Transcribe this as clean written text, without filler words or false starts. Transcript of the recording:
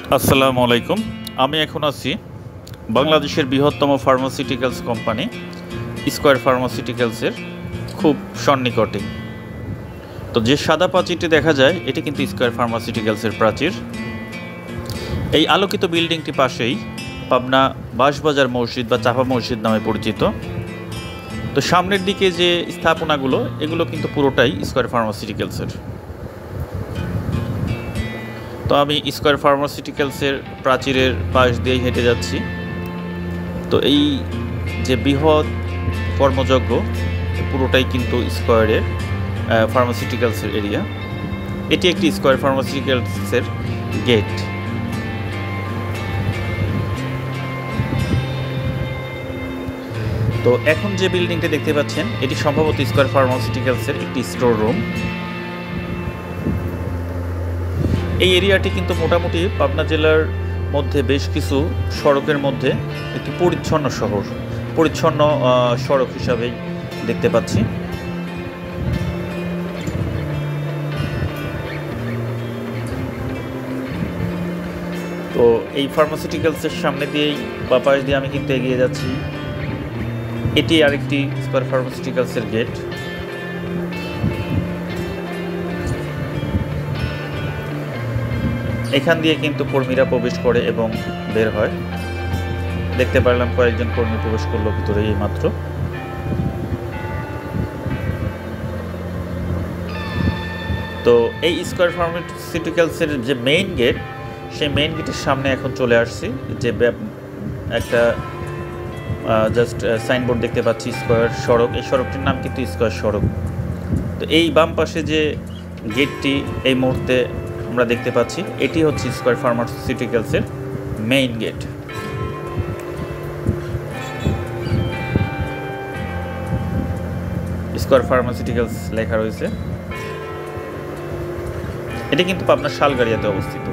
আসসালামু আলাইকুম। আমি এখন আছি বাংলাদেশের বৃহত্তম ফার্মাসিউটিক্যালস কোম্পানি স্কয়ার ফার্মাসিউটিক্যালসের খুব সন্নিকটে। তো যে সাদা প্রাচীরটি দেখা যায় এটি কিন্তু স্কয়ার ফার্মাসিউটিক্যালসের প্রাচীর। এই আলোকিত বিল্ডিংটি পাশেই পাবনা বাঁশবাজার মসজিদ বা চাপা মসজিদ নামে পরিচিত। তো সামনের দিকে যে স্থাপনাগুলো এগুলো কিন্তু পুরোটাই স্কয়ার ফার্মাসিউটিক্যালসের। তো আমি স্কয়ার ফার্মাসিউটিক্যালসের প্রাচীরের পাশ দিয়েই হেঁটে যাচ্ছি। তো এই যে বৃহৎ কর্মযজ্ঞ পুরোটাই কিন্তু স্কয়ারের ফার্মাসিউটিক্যালসের এরিয়া। এটি একটি স্কয়ার ফার্মাসিউটিক্যালসের গেট। তো এখন যে বিল্ডিংটা দেখতে পাচ্ছেন এটি সম্ভবত স্কয়ার ফার্মাসিউটিক্যালসের একটি স্টোর রুম। এই এরিয়াটি কিন্তু মোটামুটি পাবনা জেলার মধ্যে বেশ কিছু সড়কের মধ্যে একটি পরিচ্ছন্ন সড়ক হিসাবেই দেখতে পাচ্ছি। তো এই ফার্মাসিউটিক্যালসের সামনে দিয়েই বা পাশ দিয়ে আমি কিন্তু এগিয়ে যাচ্ছি। এটি আরেকটি স্কয়ার ফার্মাসিউটিক্যালসের গেট। এখান দিয়ে কিন্তু কর্মীরা প্রবেশ করে এবং বের হয়। দেখতে পারলাম কয়েকজন কর্মী প্রবেশ করলো ভিতরে এই মাত্র। তো এই স্কয়ার ফার্মাসিউটিক্যালসের যে মেইন গেট সেই মেইন গেটের সামনে এখন চলে আসছি। যে একটা জাস্ট সাইনবোর্ড দেখতে পাচ্ছি স্কয়ার সড়ক, এই সড়কটির নাম কিন্তু স্কয়ার সড়ক। তো এই বাম পাশে যে গেটটি এই মুহূর্তে আমরা দেখতে পাচ্ছি এটি হচ্ছে স্কয়ার ফার্মাসিউটিক্যালসের মেইন গেট। স্কয়ার ফার্মাসিউটিক্যালস লেখা রয়েছে। এটি কিন্তু পাবনার শালগাড়িয়াতে অবস্থিত।